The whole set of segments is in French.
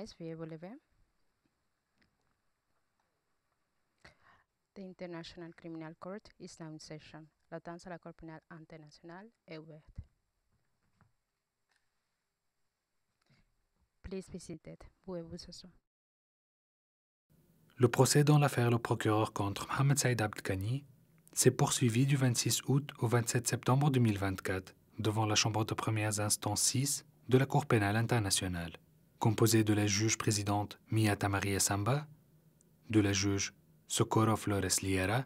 rise, veuillez vous lever. The International Criminal Court is now in session. L'audience à la Cour pénale internationale est ouverte. Please be seated. Pouvez vous asseoir. Le procès dans l'affaire le procureur contre Mohamed Saïd Abdelghani s'est poursuivi du 26 août au 27 septembre 2024 devant la Chambre de premières instances 6 de la Cour pénale internationale, composée de la juge présidente Mia Tamaria Samba, de la juge Socorro Flores Liera,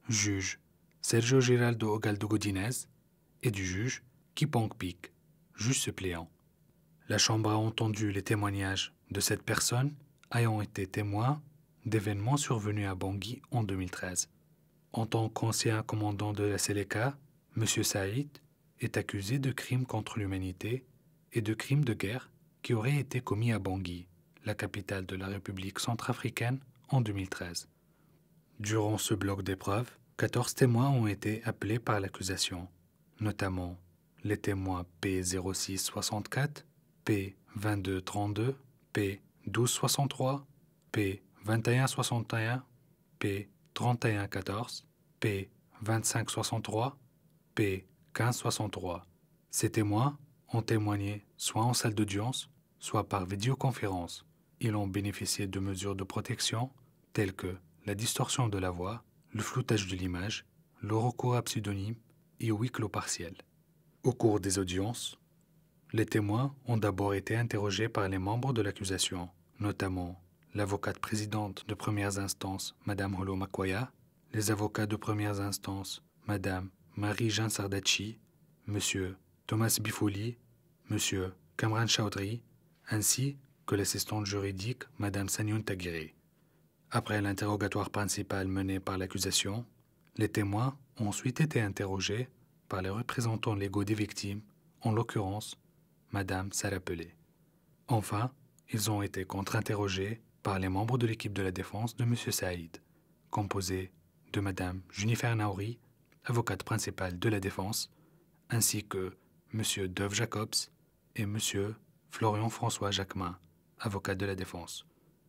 juge Sergio Giraldo Ogaldo Godinez et du juge Kipong Pik, juge suppléant. La Chambre a entendu les témoignages de cette personne ayant été témoin d'événements survenus à Bangui en 2013. En tant qu'ancien commandant de la Seleka, M. Saïd est accusé de crimes contre l'humanité et de crimes de guerre qui auraient été commis à Bangui, la capitale de la République centrafricaine, en 2013. Durant ce bloc d'épreuves, 14 témoins ont été appelés par l'accusation, notamment les témoins P0664, P2232, P1263, P2161, P3114, P2563, P1563. Ces témoins ont témoigné soit en salle d'audience, soit par vidéoconférence. Ils ont bénéficié de mesures de protection telles que la distorsion de la voix, le floutage de l'image, le recours à pseudonyme et au huis clos partiel. Au cours des audiences, les témoins ont d'abord été interrogés par les membres de l'accusation, notamment l'avocate présidente de premières instances, Mme Holo Makwaya, les avocats de premières instances, Mme Marie-Jeanne Sardachi, M. Thomas Bifoli, M. Kamran Chaudhry, ainsi que l'assistante juridique, Mme Sanyoun Taguiré. Après l'interrogatoire principal mené par l'accusation, les témoins ont ensuite été interrogés par les représentants légaux des victimes, en l'occurrence Mme Sarah Pelé. Enfin, ils ont été contre-interrogés par les membres de l'équipe de la défense de M. Saïd, composée de Mme Junifer Naouri, avocate principale de la défense, ainsi que M. Dove Jacobs et M. Florian François Jacquemin, avocat de la défense.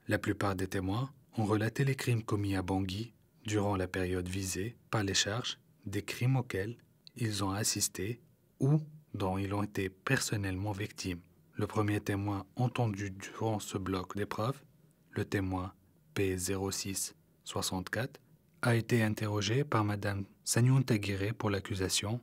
La plupart des témoins ont relaté les crimes commis à Bangui durant la période visée par les charges des crimes auxquels ils ont assisté ou dont ils ont été personnellement victimes. Le premier témoin entendu durant ce bloc d'épreuves, le témoin P0664, a été interrogé par Mme Sanyoun Taguiré pour l'accusation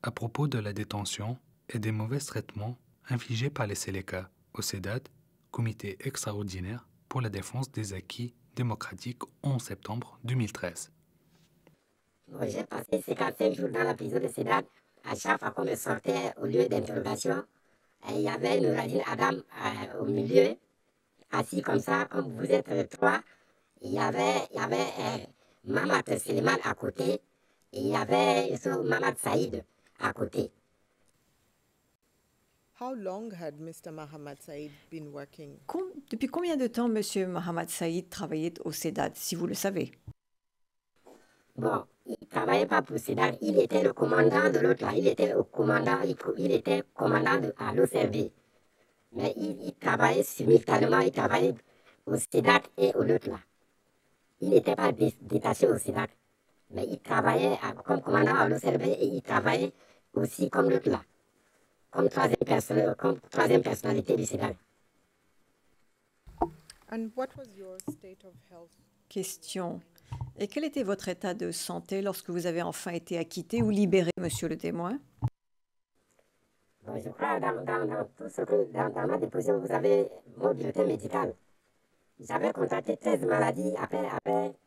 à propos de la détention et des mauvais traitements infligés par les Seleka au CEDAD, Comité extraordinaire pour la défense des acquis démocratiques, en septembre 2013. J'ai passé 55 jours dans la prison de Sédad. À chaque fois qu'on me sortait au lieu d'interrogation, il y avait Nouradine Adam au milieu, assis comme ça, comme vous êtes trois. Il y avait Mamad Seliman à côté, et il y avait Mamad Saïd à côté. How long had Mr. Mohamed Saïd been working? Depuis combien de temps M. Mohamed Saïd travaillait au CEDAD, si vous le savez? Bon, il ne travaillait pas pour Sédar, il était le commandant de l'autre là, il était commandant à l'OCRB. Mais il travaillait simultanément, il travaillait au Sédar et au l'autre là. Il n'était pas détaché au Sédar, mais il travaillait comme commandant à l'OCRB et il travaillait aussi comme l'autre là, comme troisième personnalité du Sédar. And what was your state of health? Question. Et quel était votre état de santé lorsque vous avez enfin été acquitté ou libéré, monsieur le témoin? Bon, je crois dans tout ce que, dans ma déposition, vous avez mon bulletin médical. J'avais contracté 13 maladies après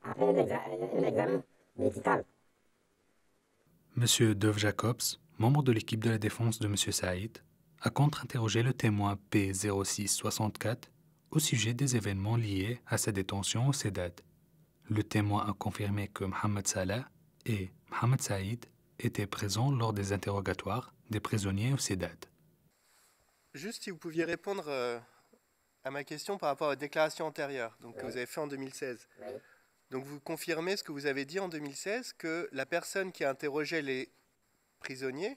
un examen médical. M. Dove Jacobs, membre de l'équipe de la défense de M. Saïd, a contre-interrogé le témoin P0664 au sujet des événements liés à sa détention au CEDAD. Le témoin a confirmé que Mohamed Salah et Mohamed Saïd étaient présents lors des interrogatoires des prisonniers au CEDAD. Juste si vous pouviez répondre à ma question par rapport à la déclaration antérieure que vous avez fait en 2016. Oui. Donc vous confirmez ce que vous avez dit en 2016, que la personne qui a interrogé les prisonniers,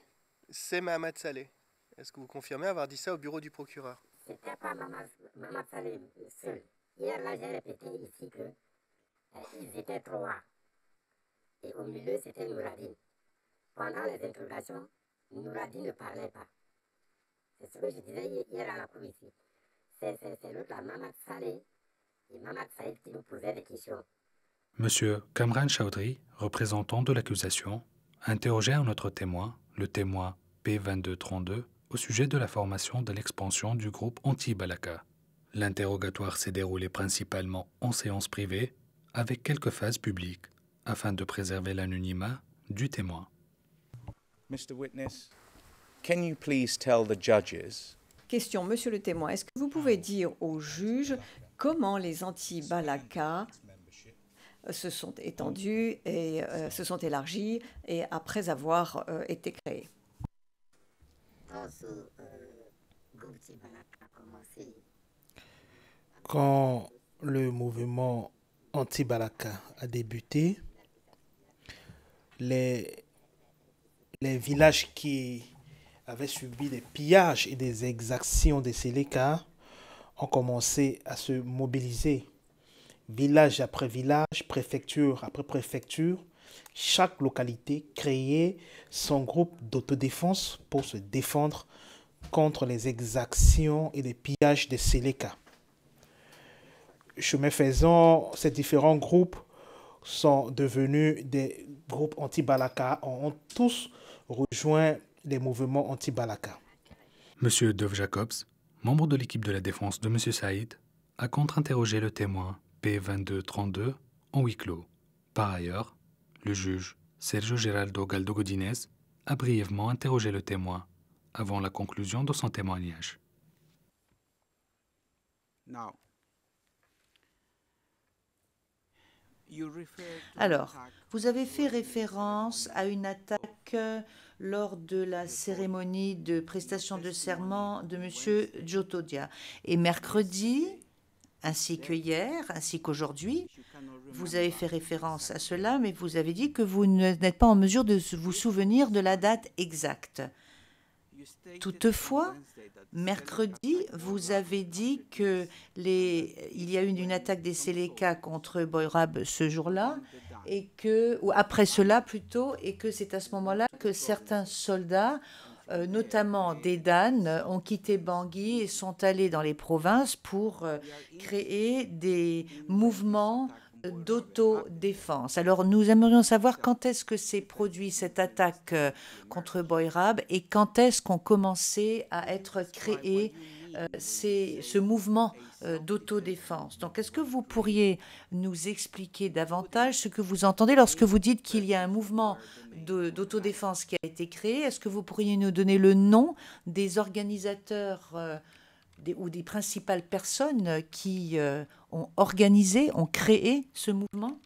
c'est Mohamed Saleh. Est-ce que vous confirmez avoir dit ça au bureau du procureur? c'était pas Maman Saleh seul. Hier, là, j'ai répété ici que ils étaient trois. Et au milieu, c'était Nouradine. Pendant les interrogations, Nouradine ne parlait pas. C'est ce que je disais hier à la cour ici. C'est l'autre, la Maman Saleh et Maman Saïd qui nous posaient des questions. Monsieur Kamran Chaudhry, représentant de l'accusation, interrogeait un autre témoin, le témoin P2232, au sujet de la formation de l'expansion du groupe anti-Balaka. L'interrogatoire s'est déroulé principalement en séance privée, avec quelques phases publiques, afin de préserver l'anonymat du témoin. Mr. Witness, can you please tell the judges Question, monsieur le témoin, est-ce que vous pouvez dire aux juges comment les anti-Balaka se sont étendus et se sont élargis et après avoir été créés? Quand le mouvement anti-Balaka a débuté, les villages qui avaient subi des pillages et des exactions des Séléka ont commencé à se mobiliser. Village après village, préfecture après préfecture, chaque localité créait son groupe d'autodéfense pour se défendre contre les exactions et les pillages des Séléka. Chemin faisant, ces différents groupes sont devenus des groupes anti-Balaka, ont tous rejoint les mouvements anti-Balaka. Monsieur Dov Jacobs, membre de l'équipe de la défense de Monsieur Saïd, a contre-interrogé le témoin P2232 en huis clos. Par ailleurs, le juge Sergio Geraldo Galdo Godinez a brièvement interrogé le témoin avant la conclusion de son témoignage. Alors, vous avez fait référence à une attaque lors de la cérémonie de prestation de serment de M. Djotodia. Et mercredi, ainsi que hier, ainsi qu'aujourd'hui, vous avez fait référence à cela, mais vous avez dit que vous n'êtes pas en mesure de vous souvenir de la date exacte. Toutefois, mercredi, vous avez dit qu'il y a eu une attaque des Séléka contre Boyrab ce jour-là, ou après cela plutôt, et que c'est à ce moment-là que certains soldats, notamment des Dan, ont quitté Bangui et sont allés dans les provinces pour créer des mouvements d'autodéfense. Alors, nous aimerions savoir quand est-ce que s'est produit cette attaque contre Boyrab et quand est-ce qu'ont commencé à être créés ce mouvement d'autodéfense. Donc, est-ce que vous pourriez nous expliquer davantage ce que vous entendez lorsque vous dites qu'il y a un mouvement d'autodéfense qui a été créé? Est-ce que vous pourriez nous donner le nom des organisateurs ou des principales personnes qui ont organisé, ont créé ce mouvement?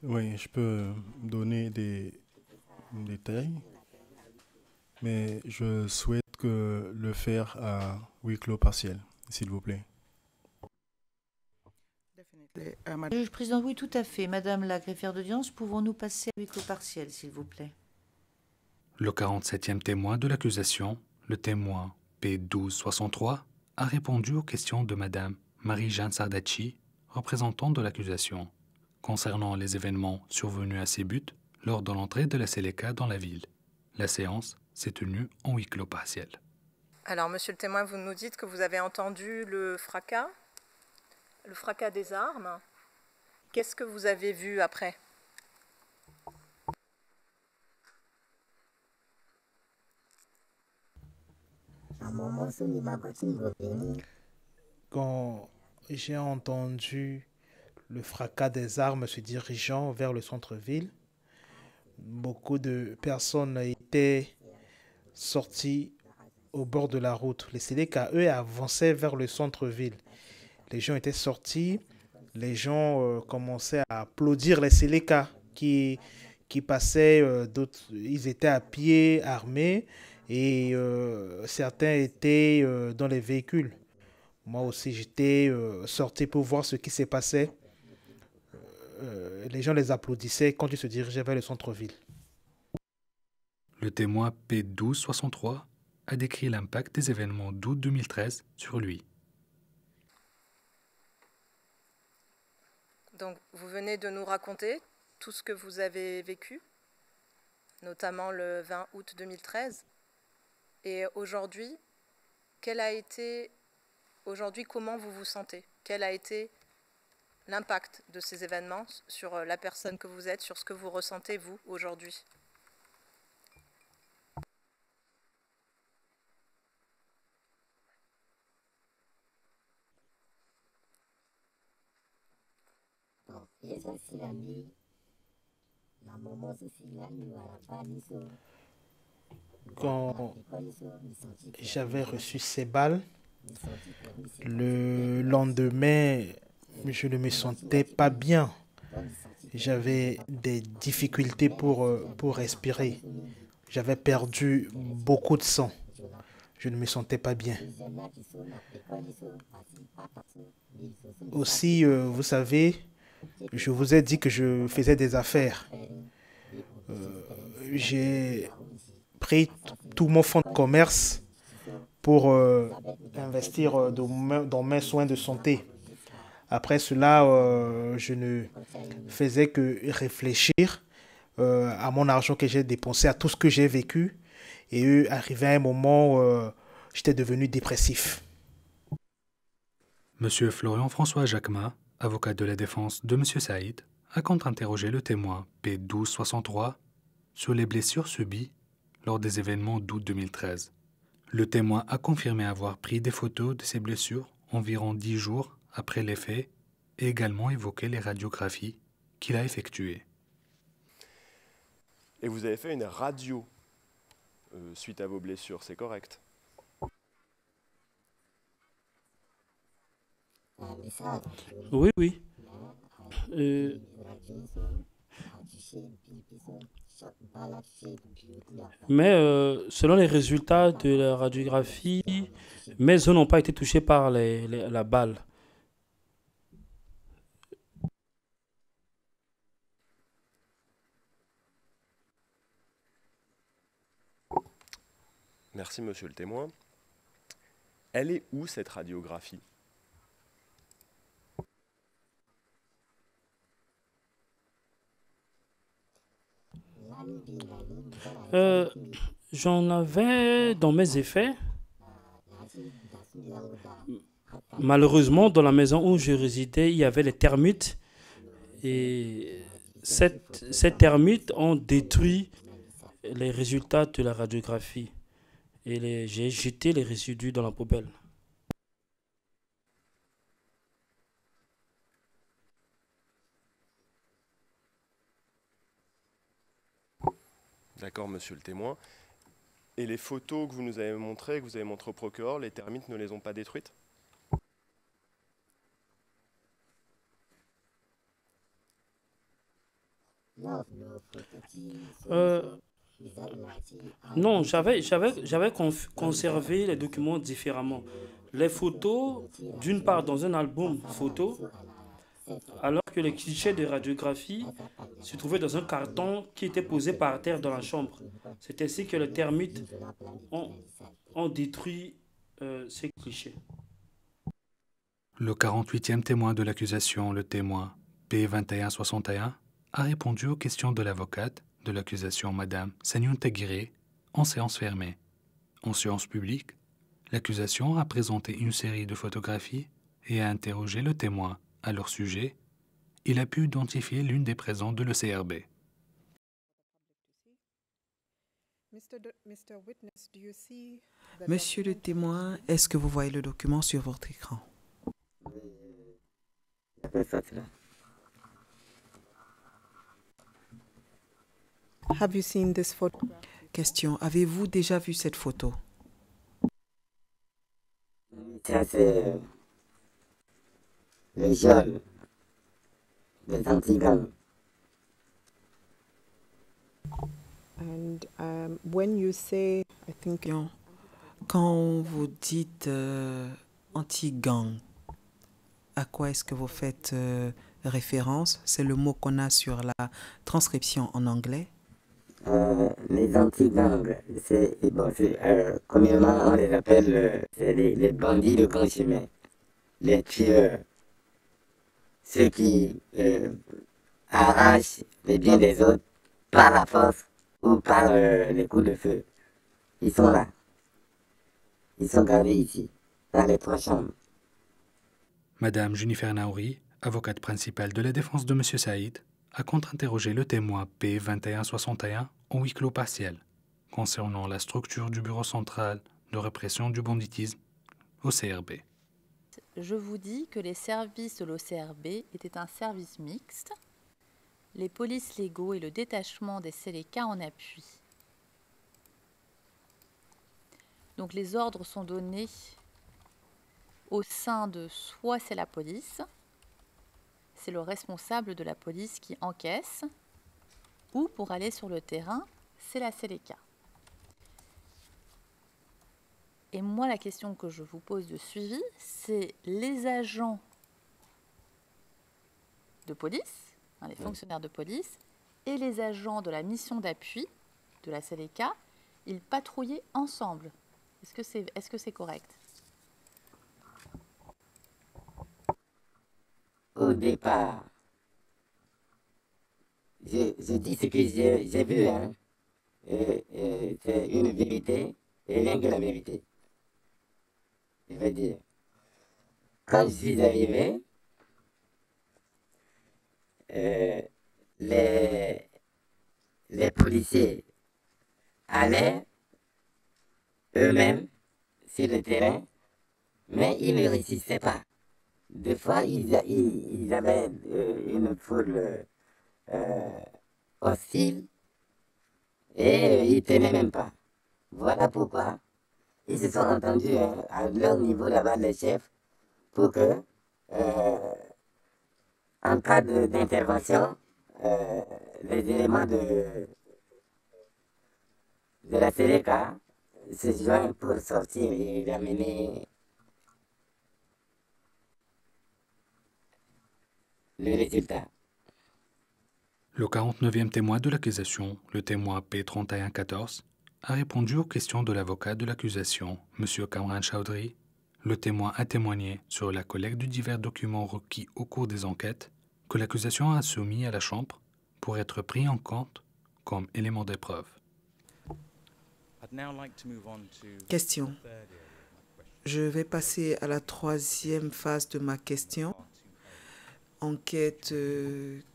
Oui, je peux donner des détails, mais je souhaite le faire à huis clos partiel, s'il vous plaît. Juge président, oui, tout à fait. Madame la greffière d'audience, pouvons-nous passer à huis clos partiel, s'il vous plaît? Le 47e témoin de l'accusation, le témoin P1263, a répondu aux questions de Madame Marie-Jeanne Sardacci, représentante de l'accusation, concernant les événements survenus à Sébut lors de l'entrée de la Séléka dans la ville. La séance s'est tenue en huis clos partiel. Alors, monsieur le témoin, vous nous dites que vous avez entendu le fracas des armes. Qu'est-ce que vous avez vu après? Quand j'ai entendu le fracas des armes se dirigeant vers le centre-ville, beaucoup de personnes étaient sorties au bord de la route. Les Séléka, eux, avançaient vers le centre-ville. Les gens étaient sortis, les gens commençaient à applaudir les Séléka qui passaient, d'autres, ils étaient à pied, armés, et certains étaient dans les véhicules. Moi aussi, j'étais sorti pour voir ce qui s'est passé. Les gens les applaudissaient quand ils se dirigeaient vers le centre-ville. Le témoin P1263 a décrit l'impact des événements d'août 2013 sur lui. Donc, vous venez de nous raconter tout ce que vous avez vécu, notamment le 20 août 2013. Et aujourd'hui, comment vous vous sentez? Quel a été l'impact de ces événements sur la personne que vous êtes, sur ce que vous ressentez, vous, aujourd'hui? Quand j'avais reçu ces balles, le lendemain, je ne me sentais pas bien. J'avais des difficultés pour respirer. J'avais perdu beaucoup de sang. Je ne me sentais pas bien. Aussi, vous savez, je vous ai dit que je faisais des affaires. J'ai pris tout mon fonds de commerce pour investir dans mes soins de santé. Après cela, je ne faisais que réfléchir à mon argent que j'ai dépensé, à tout ce que j'ai vécu. Et arrivé à un moment où j'étais devenu dépressif. Monsieur Florian-François Jacquemin, avocat de la défense de Monsieur Saïd, a contre-interrogé le témoin P1263 sur les blessures subies lors des événements d'août 2013. Le témoin a confirmé avoir pris des photos de ses blessures environ 10 jours après les faits et également évoqué les radiographies qu'il a effectuées. Et vous avez fait une radio suite à vos blessures, c'est correct? Oui, oui. Mais selon les résultats de la radiographie, mes os n'ont pas été touchés par la balle. Merci, monsieur le témoin. Elle est où, cette radiographie? J'en avais dans mes effets. Malheureusement, dans la maison où je résidais, il y avait les termites. Et ces termites ont détruit les résultats de la radiographie. Et j'ai jeté les résidus dans la poubelle. D'accord, monsieur le témoin. Et les photos que vous nous avez montrées, que vous avez montrées au procureur, les termites ne les ont pas détruites? Non, j'avais conservé les documents différemment. Les photos, d'une part dans un album photo, alors que les clichés de radiographie se trouvaient dans un carton qui était posé par terre dans la chambre. C'est ainsi que les termites ont détruit ces clichés. Le 48e témoin de l'accusation, le témoin P2161, a répondu aux questions de l'avocate de l'accusation, Madame Senyoun Teguiré, en séance fermée. En séance publique, l'accusation a présenté une série de photographies et a interrogé le témoin à leur sujet. Il a pu identifier l'une des présentes de l'ECRB. Monsieur le témoin, est-ce que vous voyez le document sur votre écran? Have you seen this photo? Question, avez-vous déjà vu cette photo? Ça, c'est les jeunes, les antigons. And when you say, I think... Quand vous dites anti-gang, à quoi est-ce que vous faites référence? C'est le mot qu'on a sur la transcription en anglais. Les anti-gangs, communément on les appelle c'est les bandits de grand chemin, les tueurs, ceux qui arrachent les biens des autres par la force ou par les coups de feu. Ils sont là. Ils sont gardés ici, dans les 3 chambres. Madame Jennifer Naouri, avocate principale de la défense de M. Saïd, a contre-interrogé le témoin P2161 en huis clos partiel concernant la structure du Bureau central de répression du banditisme au CRB. Je vous dis que les services de l'OCRB étaient un service mixte, les polices légaux et le détachement des CLK en appui. Donc les ordres sont donnés au sein de soit c'est la police, c'est le responsable de la police qui encaisse, ou pour aller sur le terrain, c'est la CLK. Et moi, la question que je vous pose de suivi, c'est les agents de police, les fonctionnaires de police, et les agents de la mission d'appui de la CLK, ils patrouillaient ensemble. Est-ce que c'est correct? Au départ, je dis ce que j'ai vu, hein. C'est une vérité et rien que la vérité. Je veux dire, quand je suis arrivé, les policiers allaient eux-mêmes sur le terrain, mais ils ne résistaient pas. Des fois, ils avaient une foule hostile et ils ne tenaient même pas. Voilà pourquoi ils se sont entendus à leur niveau là-bas, les chefs, pour que, en cas d'intervention, les éléments de la CLK se joignent pour sortir et ramener le résultat. Le 49e témoin de l'accusation, le témoin P3114, a répondu aux questions de l'avocat de l'accusation, M. Kamran Chaudhry. Le témoin a témoigné sur la collecte de divers documents requis au cours des enquêtes que l'accusation a soumis à la Chambre pour être pris en compte comme élément d'épreuve. Question. Je vais passer à la 3e phase de ma question. Enquête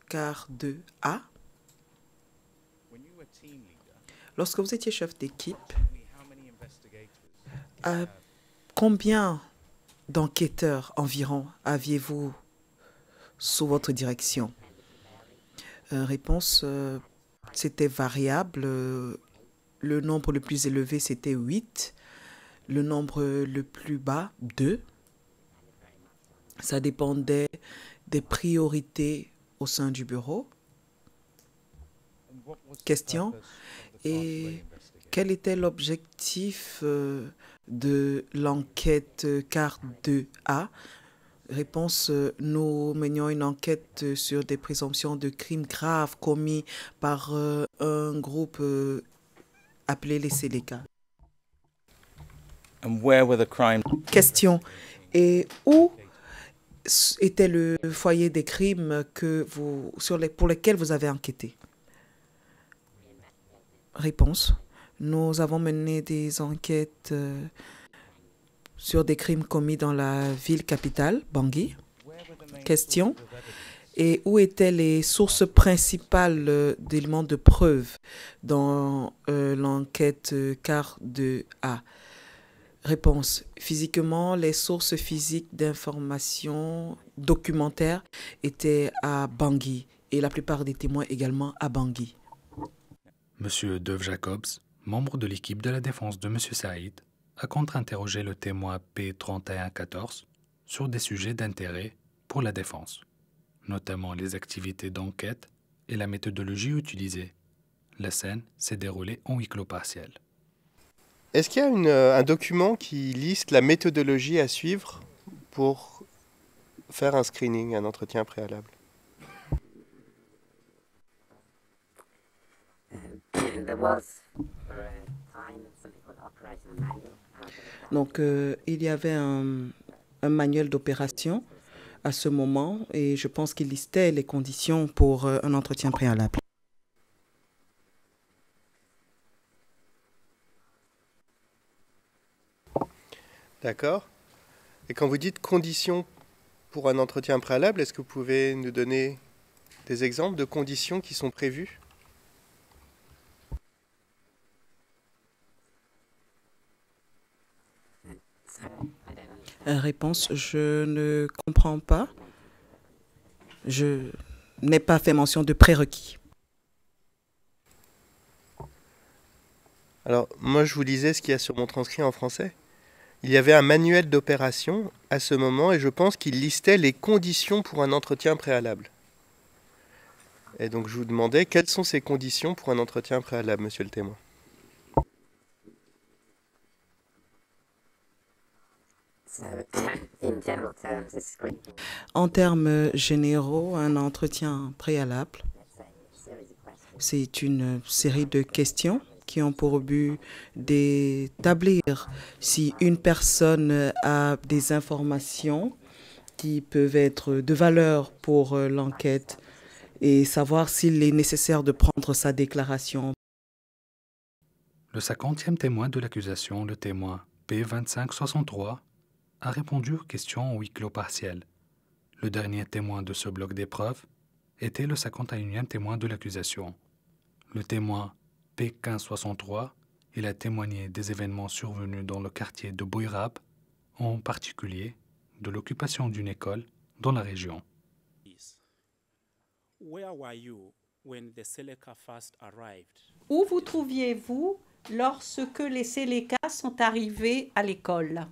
quart 2A. Lorsque vous étiez chef d'équipe, combien d'enquêteurs environ aviez-vous sous votre direction? Réponse, c'était variable. Le nombre le plus élevé, c'était 8. Le nombre le plus bas, 2. Ça dépendait des priorités au sein du bureau. Question. Et quel était l'objectif de l'enquête quart 2A? Réponse, nous menions une enquête sur des présomptions de crimes graves commis par un groupe appelé les CLK. Question. Et où était le foyer des crimes pour lesquels vous avez enquêté? Réponse. Nous avons mené des enquêtes sur des crimes commis dans la ville capitale, Bangui. Question. Et où étaient les sources principales d'éléments de preuve dans l'enquête quart 2A? Réponse. Physiquement, les sources physiques d'informations documentaires étaient à Bangui et la plupart des témoins également à Bangui. M. Dov Jacobs, membre de l'équipe de la défense de M. Saïd, a contre-interrogé le témoin P3114 sur des sujets d'intérêt pour la défense, notamment les activités d'enquête et la méthodologie utilisée. La scène s'est déroulée en huis clos partiel. Est-ce qu'il y a un document qui liste la méthodologie à suivre pour faire un screening, un entretien préalable? Donc, il y avait un manuel d'opération à ce moment et je pense qu'il listait les conditions pour un entretien préalable. D'accord. Et quand vous dites conditions pour un entretien préalable, est-ce que vous pouvez nous donner des exemples de conditions qui sont prévues? Réponse, je ne comprends pas. Je n'ai pas fait mention de prérequis. Alors, moi, je vous lisais ce qu'il y a sur mon transcrit en français. Il y avait un manuel d'opération à ce moment et je pense qu'il listait les conditions pour un entretien préalable. Et donc, je vous demandais quelles sont ces conditions pour un entretien préalable, monsieur le témoin. En termes généraux, un entretien préalable, c'est une série de questions qui ont pour but d'établir si une personne a des informations qui peuvent être de valeur pour l'enquête et savoir s'il est nécessaire de prendre sa déclaration. Le 50e témoin de l'accusation, le témoin P2563, a répondu aux questions en huis clos partiel. Le dernier témoin de ce bloc d'épreuves était le 51e témoin de l'accusation. Le témoin P1563, il a témoigné des événements survenus dans le quartier de Boirab, en particulier de l'occupation d'une école dans la région. Où vous trouviez-vous lorsque les Sélékas sont arrivés à l'école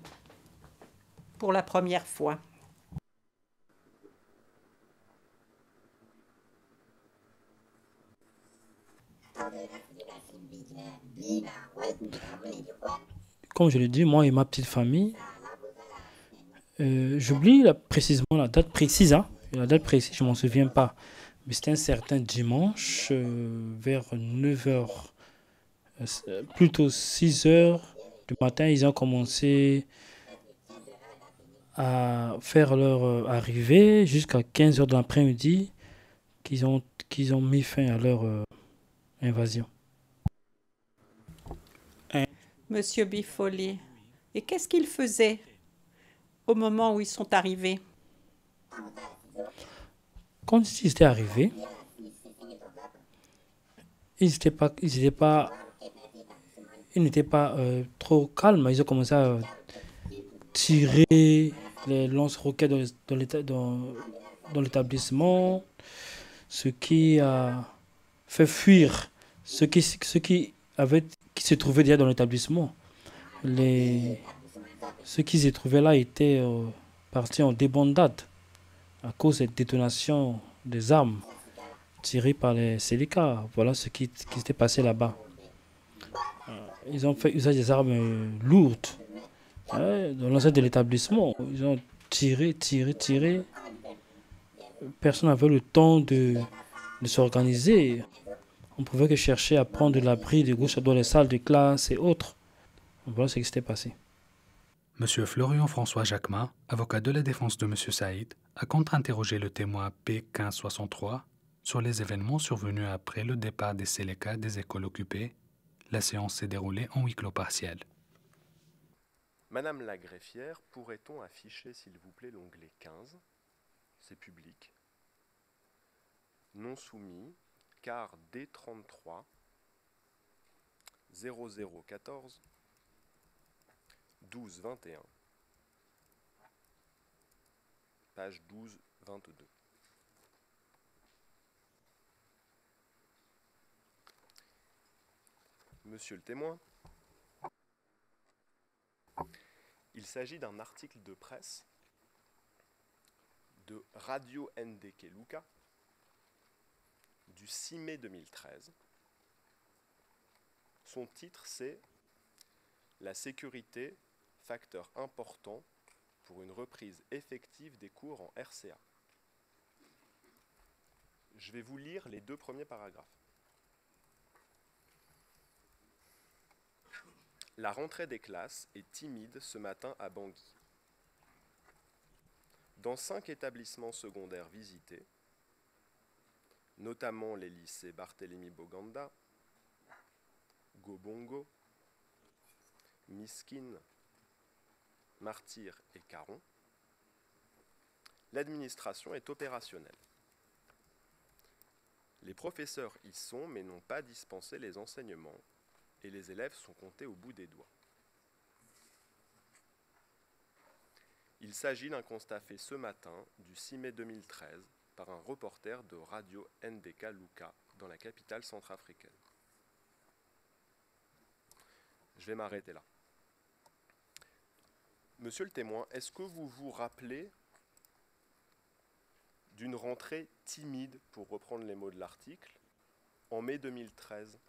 pour la première fois? Comme je l'ai dit, moi et ma petite famille, j'oublie précisément la date précise, hein. La date précise, je ne m'en souviens pas. Mais c'était un certain dimanche, vers 9h, plutôt 6h du matin, ils ont commencé à faire leur arrivée jusqu'à 15h de l'après-midi qu'ils ont mis fin à leur invasion. Monsieur Bifoli, et qu'est-ce qu'ils faisaient au moment où ils sont arrivés? Quand ils étaient arrivés, ils n'étaient pas trop calmes. Ils ont commencé à tirer les lance-roquettes dans l'établissement, ce qui a fait fuir ceux qui se trouvaient déjà dans l'établissement. Ceux qui se trouvaient là étaient partis en débandade à cause des détonations des armes tirées par les Sélékas. Voilà ce qui s'était passé là-bas. Ils ont fait usage des armes lourdes dans l'enceinte de l'établissement. Ils ont tiré. Personne n'avait le temps de s'organiser. On pouvait que chercher à prendre de l'abri de gauche dans les salles de classe et autres. Voilà ce qui s'était passé. Monsieur Florian François Jacquemin, avocat de la défense de Monsieur Saïd, a contre-interrogé le témoin P1563 sur les événements survenus après le départ des Sélékas des écoles occupées. La séance s'est déroulée en huis clos partiel. Madame la greffière, pourrait-on afficher, s'il vous plaît, l'onglet 15? C'est public. Non soumis, car D33 0014 1221, page 1222. Monsieur le témoin, il s'agit d'un article de presse de Radio NDK Luka du 6 mai 2013. Son titre, c'est « La sécurité, facteur important pour une reprise effective des cours en RCA ». Je vais vous lire les deux premiers paragraphes. La rentrée des classes est timide ce matin à Bangui. Dans 5 établissements secondaires visités, notamment les lycées Barthélemy Boganda, Gobongo, Miskin, Martyr et Caron, l'administration est opérationnelle. Les professeurs y sont mais n'ont pas dispensé les enseignements et les élèves sont comptés au bout des doigts. Il s'agit d'un constat fait ce matin, du 6 mai 2013, par un reporter de Radio NDK Luka dans la capitale centrafricaine. Je vais m'arrêter là. Monsieur le témoin, est-ce que vous vous rappelez d'une rentrée timide, pour reprendre les mots de l'article, en mai 2013?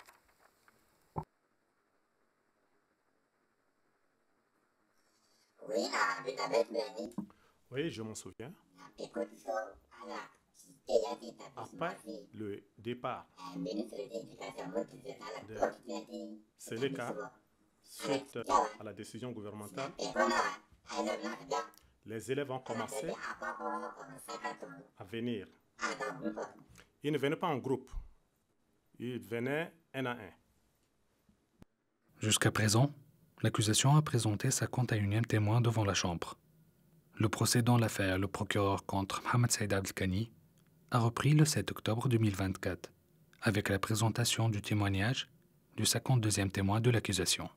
Oui, je m'en souviens. Après le départ de Seleka, suite à la décision gouvernementale, les élèves ont commencé à venir. Ils ne venaient pas en groupe, ils venaient un à un. Jusqu'à présent, l'accusation a présenté sa 51e témoin devant la Chambre. Le procès dans l'affaire, le procureur contre Mohamed Saïd Abdelkani a repris le 7 octobre 2024, avec la présentation du témoignage du 52e témoin de l'accusation.